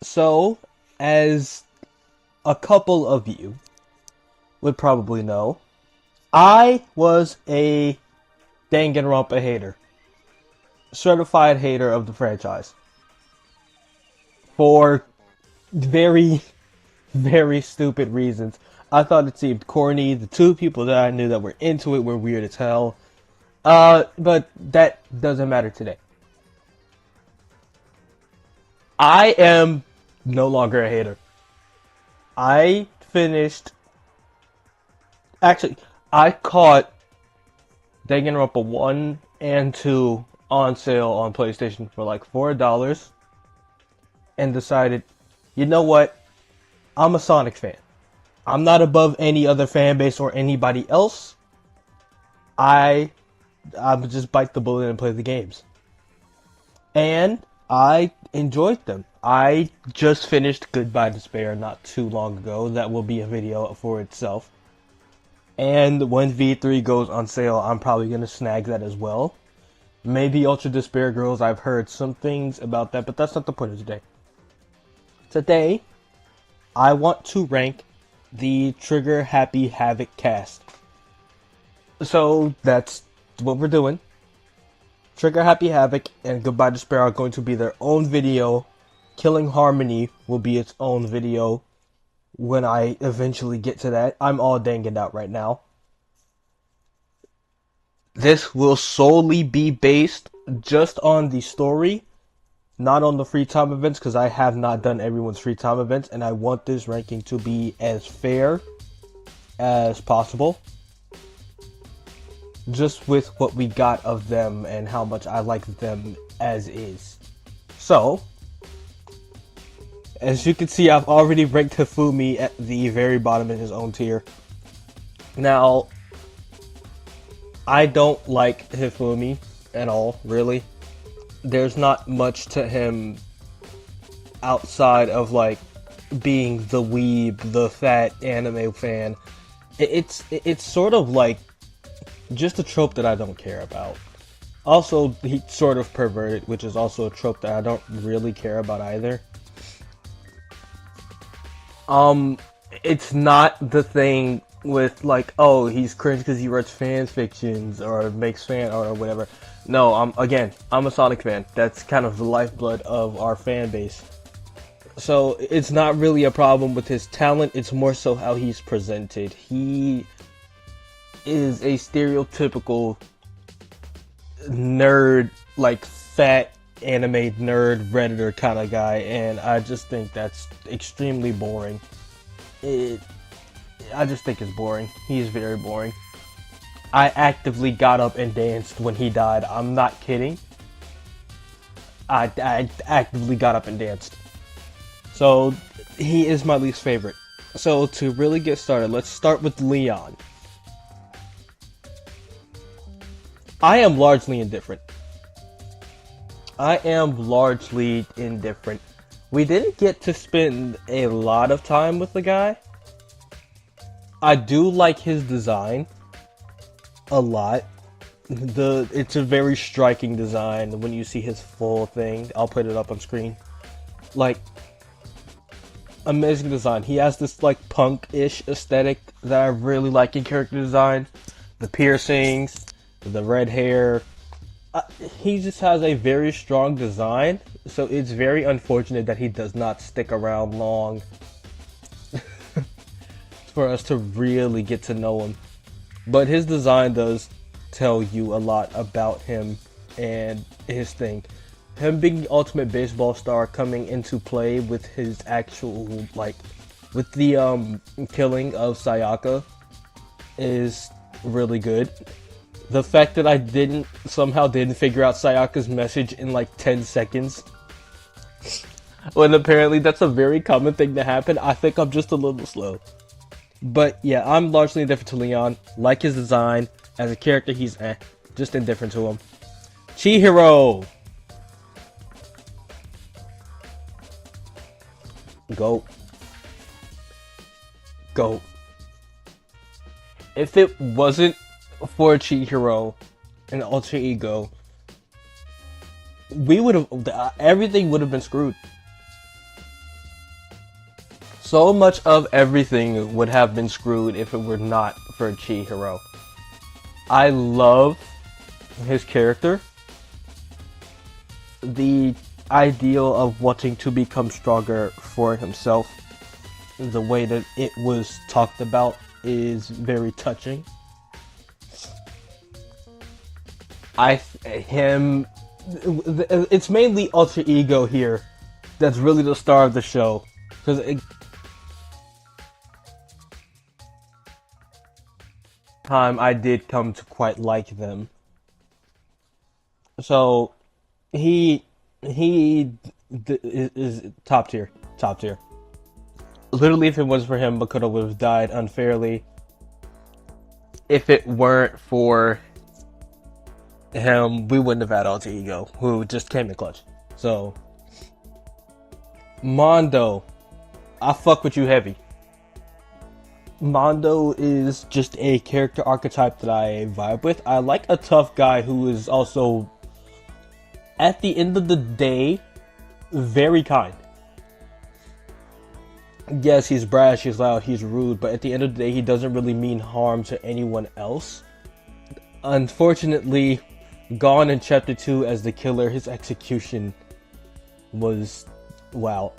So, as a couple of you would probably know, I was a Danganronpa hater. Certified hater of the franchise. For very, very stupid reasons. I thought it seemed corny. The two people that I knew that were into it were weird as hell. But that doesn't matter today. I am no longer a hater. I finished. Actually, I caught Danganronpa 1 and 2 on sale on PlayStation for like $4 and decided, you know what? I'm a Sonic fan. I'm not above any other fan base or anybody else. I'm just bite the bullet and play the games. And I enjoyed them. I just finished Goodbye Despair not too long ago. That will be a video for itself. And when V3 goes on sale, I'm probably going to snag that as well. Maybe Ultra Despair Girls, I've heard some things about that, but that's not the point of today. Today, I want to rank the Trigger Happy Havoc cast. So, that's what we're doing. Trigger Happy Havoc and Goodbye Despair are going to be their own video. Killing Harmony will be its own video when I eventually get to that. I'm all danged out right now. This will solely be based just on the story, not on the free time events, because I have not done everyone's free time events, and I want this ranking to be as fair as possible. Just with what we got of them and how much I like them as is. So, as you can see, I've already ranked Hifumi at the very bottom in his own tier. Now, I don't like Hifumi at all, really. There's not much to him outside of, like, being the weeb, the fat anime fan. It's sort of like just a trope that I don't care about. Also, he sort of perverted, which is also a trope that I don't really care about either. It's not the thing with like, oh, he's cringe because he writes fan fictions or makes fan or whatever. No, I'm a Sonic fan. That's kind of the lifeblood of our fan base. So it's not really a problem with his talent. It's more so how he's presented. He is a stereotypical nerd, like fat anime nerd redditor kind of guy, and I just think that's extremely boring. I just think it's boring. He's very boring. I actively got up and danced when he died. I'm not kidding. I actively got up and danced. So he is my least favorite. So to really get started, let's start with Leon. I am largely indifferent. We didn't get to spend a lot of time with the guy. I do like his design a lot. It's a very striking design when you see his full thing. I'll put it up on screen. Like, amazing design. He has this like punk-ish aesthetic that I really like in character design. The piercings, the red hair. He just has a very strong design, so it's very unfortunate that he does not stick around long for us to really get to know him. But his design does tell you a lot about him and his thing. Him being the ultimate baseball star coming into play with his actual, like, with the killing of Sayaka is really good. The fact that I somehow didn't figure out Sayaka's message in like 10 seconds. When apparently that's a very common thing to happen. I think I'm just a little slow. But yeah, I'm largely indifferent to Leon. Like his design. As a character, he's just indifferent to him. Chihiro! Go. If it wasn't for Chihiro and Ultra Ego, everything would have been screwed. So much of everything would have been screwed if it were not for Chihiro. I love his character. The ideal of wanting to become stronger for himself, the way that it was talked about is very touching. It's mainly Alter Ego here that's really the star of the show, because time I did come to quite like them. So he is top tier, top tier. Literally, if it wasn't for him, Makoto would have died unfairly. If it weren't for him, we wouldn't have had Alter Ego, who just came in clutch. So, Mondo, I fuck with you heavy. Mondo is just a character archetype that I vibe with. I like a tough guy who is also, at the end of the day, very kind. Yes, he's brash, he's loud, he's rude, but at the end of the day, he doesn't really mean harm to anyone else. Unfortunately, gone in chapter 2 as the killer, his execution was, wow.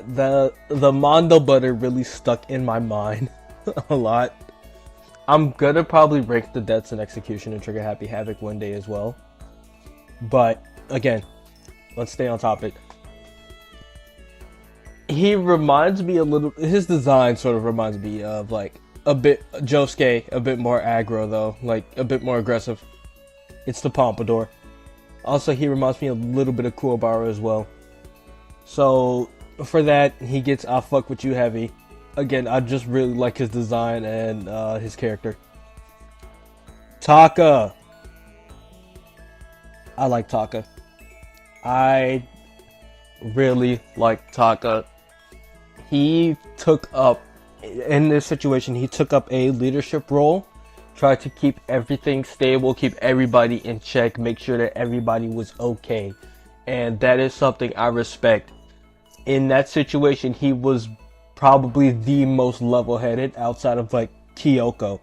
The Mondo butter really stuck in my mind a lot. I'm gonna probably rank the deaths and execution in Trigger Happy Havoc one day as well. But again, let's stay on topic. He reminds me a little, his design sort of reminds me of like a bit Josuke, a bit more aggro though, like a bit more aggressive. It's the pompadour. Also, he reminds me a little bit of Kuwabara as well. So for that, he gets I fuck with you heavy. Again, I just really like his design and his character. Taka. I like Taka. I really like Taka. He took up, in this situation, he took up a leadership role, tried to keep everything stable, keep everybody in check, make sure that everybody was okay. And that is something I respect. In that situation, he was probably the most level-headed outside of like Kyoko.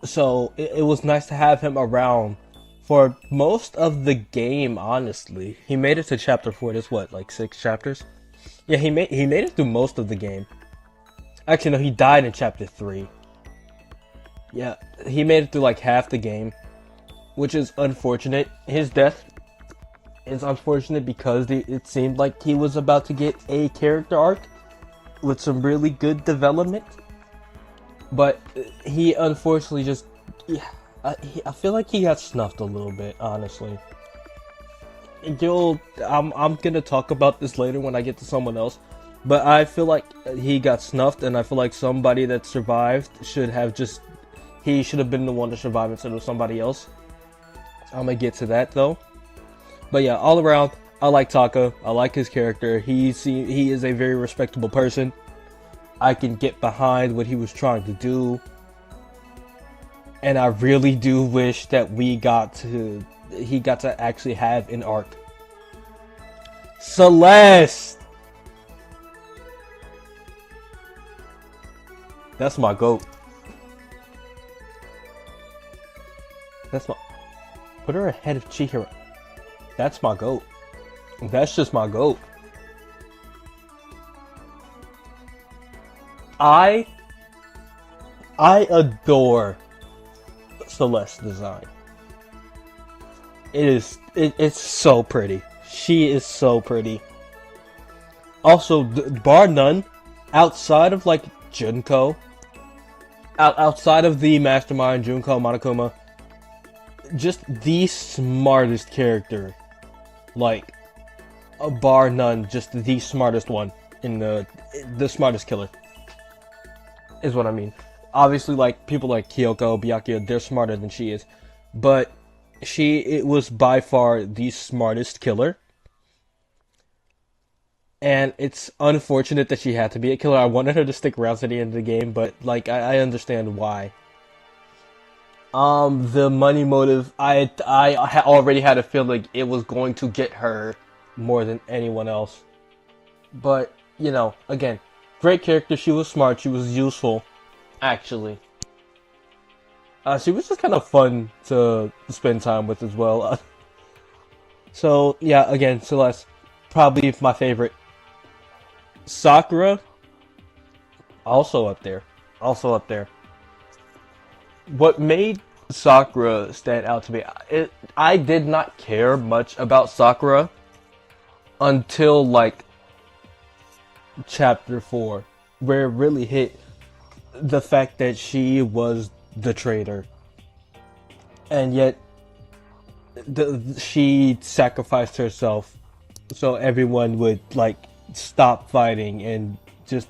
So it was nice to have him around for most of the game, honestly. He made it to chapter 4, that's what, like 6 chapters? Yeah, he made it through most of the game. Actually, no, he died in chapter 3. Yeah, he made it through like half the game, which is unfortunate. His death is unfortunate because it seemed like he was about to get a character arc with some really good development. But he unfortunately just... I feel like he got snuffed a little bit, honestly. I'm gonna talk about this later when I get to someone else, but I feel like he got snuffed, and I feel like somebody that survived he should have been the one to survive instead of somebody else. I'm gonna get to that though. But yeah, all around, I like Taka. I like his character. He is a very respectable person. I can get behind what he was trying to do. And I really do wish that he got to actually have an arc. Celeste! That's my goat. Put her ahead of Chihiro. That's my goat. That's just my goat. I adore Celeste's design. It's so pretty. She is so pretty. Also, bar none, outside of like Junko, outside of the mastermind Junko Monokuma, just the smartest character. Like, bar none, just the smartest one in the smartest killer. Is what I mean. Obviously, like, people like Kyoko, Byakuya, they're smarter than she is. But it was by far the smartest killer. And it's unfortunate that she had to be a killer. I wanted her to stick around to the end of the game, but, like, I understand why. The money motive, I already had a feeling it was going to get her more than anyone else. But again, great character. She was smart. She was useful, actually. She was just kind of fun to spend time with as well. So yeah, again, Celeste, probably my favorite. Sakura, also up there. Also up there. What made Sakura stand out to me, I did not care much about Sakura until like chapter 4, where it really hit the fact that she was the traitor. And yet, she sacrificed herself so everyone would like stop fighting and just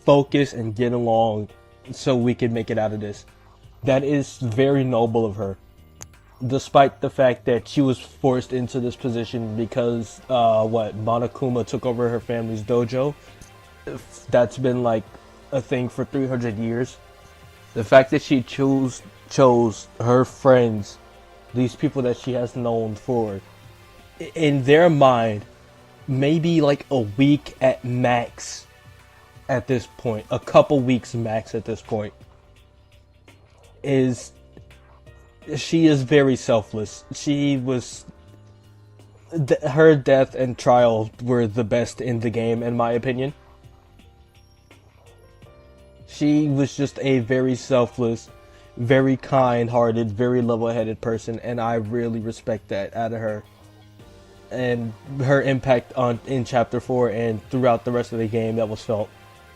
focus and get along so we could make it out of this. That is very noble of her. Despite the fact that she was forced into this position because Monokuma took over her family's dojo. That's been like a thing for 300 years. The fact that she chose her friends, these people that she has known for, in their mind, maybe like a week at max at this point, a couple weeks max at this point, she is very selfless. Her death and trial were the best in the game, in my opinion. She was just a very selfless, very kind-hearted, very level-headed person, and I really respect that out of her. And her impact in Chapter 4 and throughout the rest of the game, that was felt.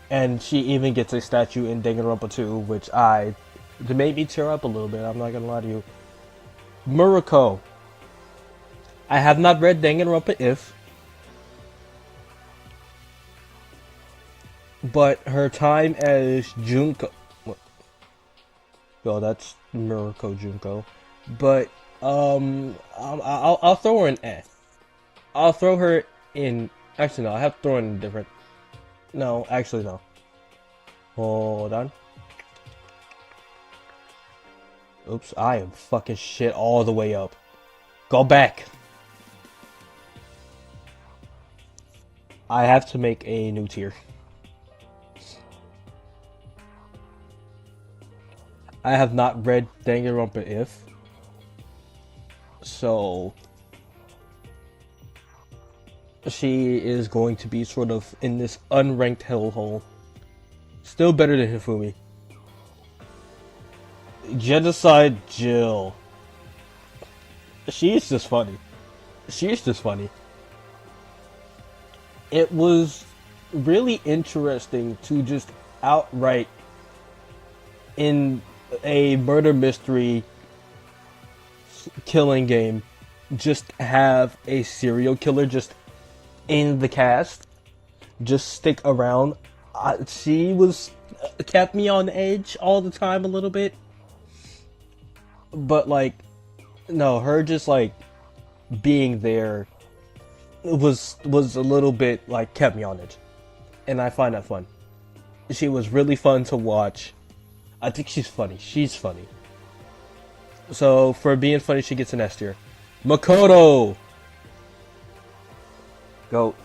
And she even gets a statue in Danganronpa 2, which it made me tear up a little bit, I'm not gonna lie to you. Murako. I have not read Danganronpa If, but her time as Junko... Well, that's Murako Junko. But, I'll throw her in F. I'll throw her in... Actually, no, I have to throw her in a different... No, actually, no. Hold on. Oops, I am fucking shit all the way up. Go back. I have to make a new tier. I have not read Danganronpa If, so she is going to be sort of in this unranked hellhole. Still better than Hifumi. Genocide Jill. She's just funny. She's just funny. It was really interesting to just outright, in a murder mystery killing game, just have a serial killer just in the cast, just stick around. She kept me on edge all the time a little bit, but like, no, her just like being there was a little bit like kept me on edge, and I find that fun. She was really fun to watch. I think she's funny. She's funny. So for being funny, she gets an S tier. Makoto. Go.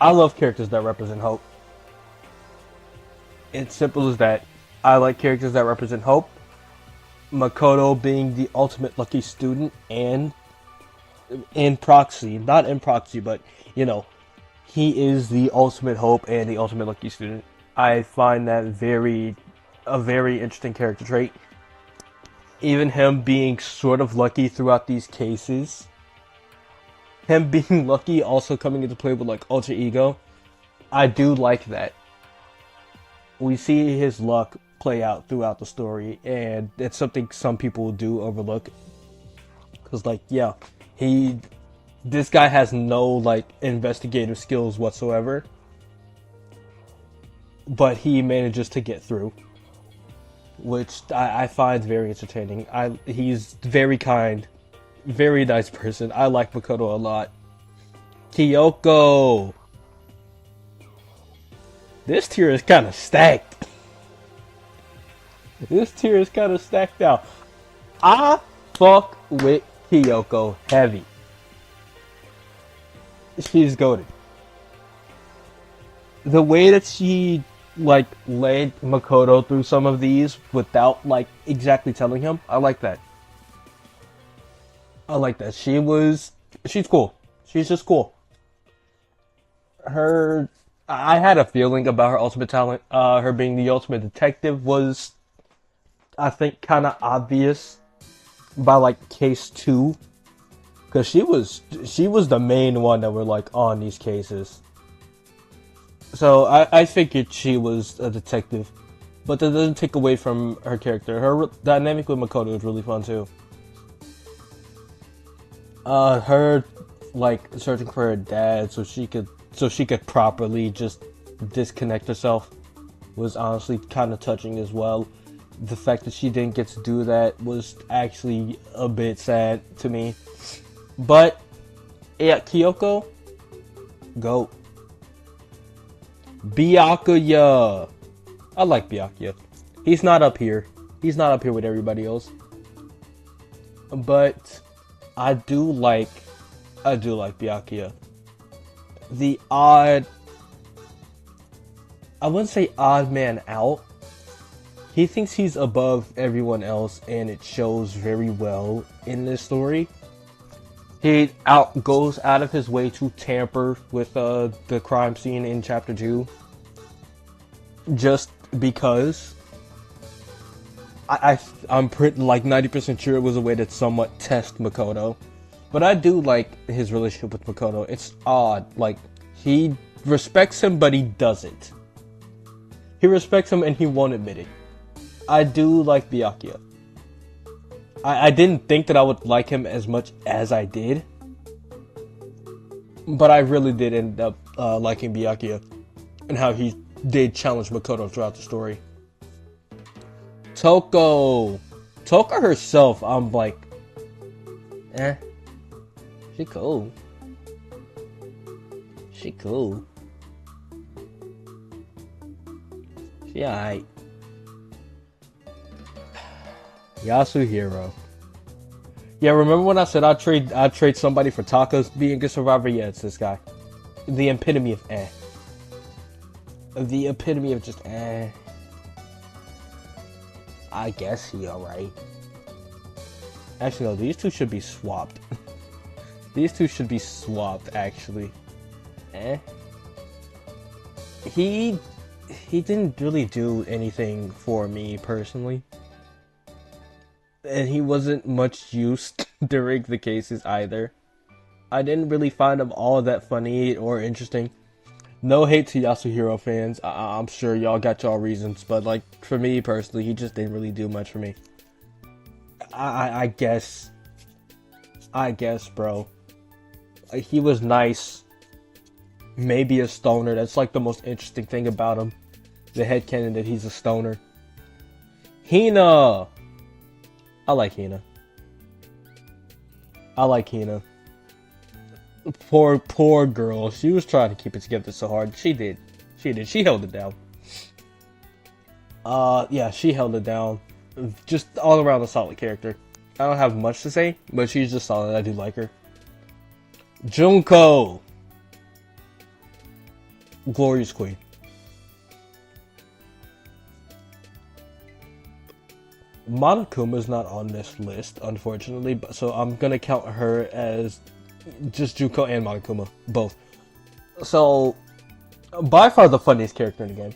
I love characters that represent hope. It's simple as that. I like characters that represent hope. Makoto being the ultimate lucky student, and in proxy, not in proxy, but he is the ultimate hope and the ultimate lucky student. I find that a very interesting character trait. Even him being sort of lucky throughout these cases. Him being lucky also coming into play with like alter ego. I do like that. We see his luck play out throughout the story, and it's something some people do overlook. Cause like, yeah, this guy has no like investigative skills whatsoever, but he manages to get through, which I find very entertaining. He's very kind, very nice person. I like Makoto a lot. Kyoko. This tier is kind of stacked. This tier is kind of stacked out. I fuck with Kyoko heavy. She's goated. The way that she like led Makoto through some of these without like exactly telling him, I like that. I like that. She's cool. She's just cool. Her, I had a feeling about her ultimate talent. Her being the ultimate detective was, I think, kind of obvious by like case two, because she was the main one that were like on these cases. So I figured she was a detective, but that doesn't take away from her character. Her dynamic with Makoto is really fun too. Her like searching for her dad so she could properly just disconnect herself was honestly kind of touching as well. The fact that she didn't get to do that was actually a bit sad to me. But yeah, Kyoko, go. Byakuya. I like Byakuya. He's not up here. He's not up here with everybody else. But I do like Byakuya. The odd, I wouldn't say odd man out. He thinks he's above everyone else, and it shows very well in this story. He goes out of his way to tamper with the crime scene in chapter 2, just because. I'm pretty like 90% sure it was a way to somewhat test Makoto. But I do like his relationship with Makoto. It's odd. Like, he respects him, but he doesn't. He respects him and he won't admit it. I do like Byakuya. I didn't think that I would like him as much as I did. But I really did end up liking Byakuya. And how he did challenge Makoto throughout the story. Toko herself, I'm like, she cool. She cool. She alright. Yasuhiro. Yeah, remember when I said I'd trade somebody for Taka's being a good survivor? Yeah, it's this guy. The epitome of The epitome of just I guess he alright. Actually, no, these two should be swapped. These two should be swapped, actually. He didn't really do anything for me, personally. And he wasn't much used during the cases, either. I didn't really find him all that funny or interesting. No hate to Yasuhiro fans. I'm sure y'all got y'all reasons, but like for me personally, he just didn't really do much for me. I guess, bro. He was nice. Maybe a stoner. That's like the most interesting thing about him. The headcanon that he's a stoner. Hina. I like Hina. Poor girl. She was trying to keep it together so hard. She did. She held it down. Yeah, she held it down. Just all around a solid character. I don't have much to say, but she's just solid. I do like her. Junko. Glorious Queen. Monokuma's not on this list, unfortunately, but so I'm gonna count her as just Junko and Monokuma, both. So, by far the funniest character in the game.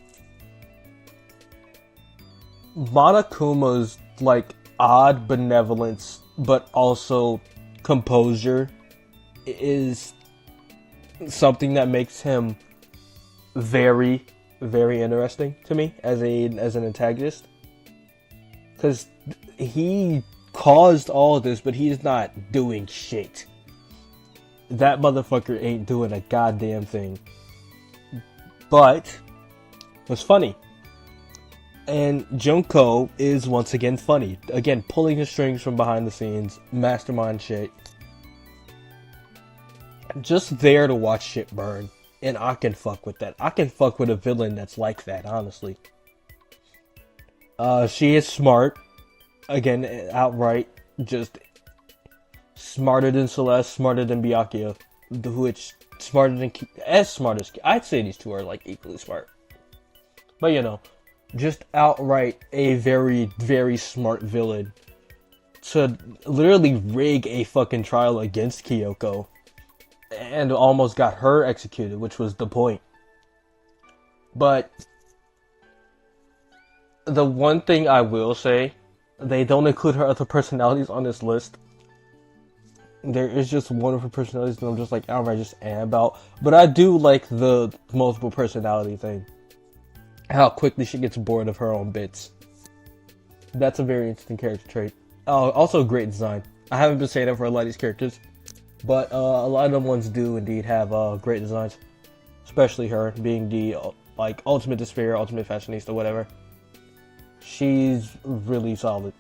Monokuma's, like, odd benevolence, but also composure is something that makes him very, very interesting to me as an antagonist. Because he caused all this, but he's not doing shit. That motherfucker ain't doing a goddamn thing. But was funny. And Junko is once again funny. Again, pulling his strings from behind the scenes, mastermind shit. Just there to watch shit burn. And I can fuck with that. I can fuck with a villain that's like that, honestly. She is smart. Again, outright, just smarter than Celeste, smarter than Byakuya. which smarter than as smart as I'd say these two are like equally smart. But you know, just outright a very, very smart villain to literally rig a fucking trial against Kyoko and almost got her executed, which was the point. But the one thing I will say, they don't include her other personalities on this list. There is just one of her personalities that I'm just like outright just about. But I do like the multiple personality thing. How quickly she gets bored of her own bits. That's a very interesting character trait. Also great design. I haven't been saying that for a lot of these characters, but a lot of them ones do indeed have great designs. Especially her being the like ultimate despair, ultimate fashionista, whatever. She's really solid.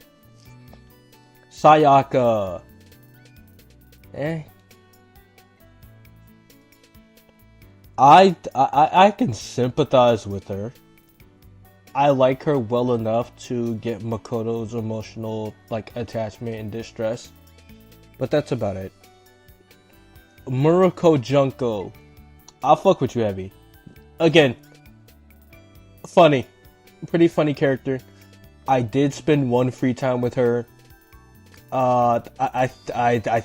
Sayaka. I can sympathize with her. I like her well enough to get Makoto's emotional like attachment and distress, but that's about it. Murako Junko, I'll fuck with you heavy. Again, funny, pretty funny character. I did spend one free time with her. I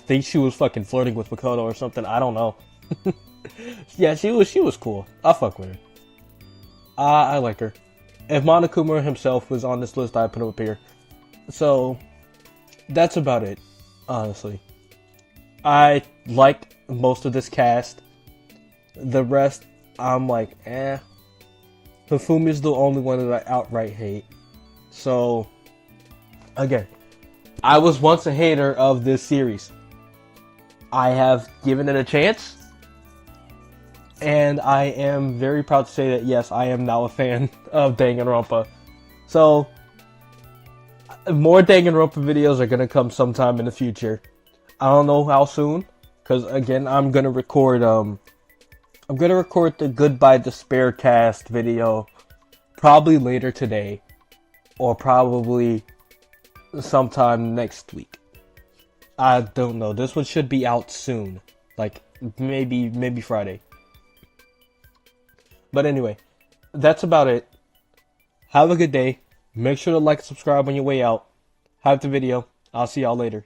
think she was fucking flirting with Makoto or something. I don't know. Yeah, she was cool. I'll fuck with her. I like her. If Monokuma himself was on this list, I'd put him up here. So, that's about it, honestly. I liked most of this cast. The rest, I'm like, eh. Hifumi's the only one that I outright hate. So, again, I was once a hater of this series. I have given it a chance. And I am very proud to say that, yes, I am now a fan of Danganronpa. So, more Danganronpa videos are going to come sometime in the future. I don't know how soon, because, again, I'm going to record the Goodbye Despair cast video probably later today, or probably sometime next week. I don't know. This one should be out soon, like maybe Friday. But anyway, that's about it. Have a good day. Make sure to like and subscribe on your way out. Hype the video. I'll see y'all later.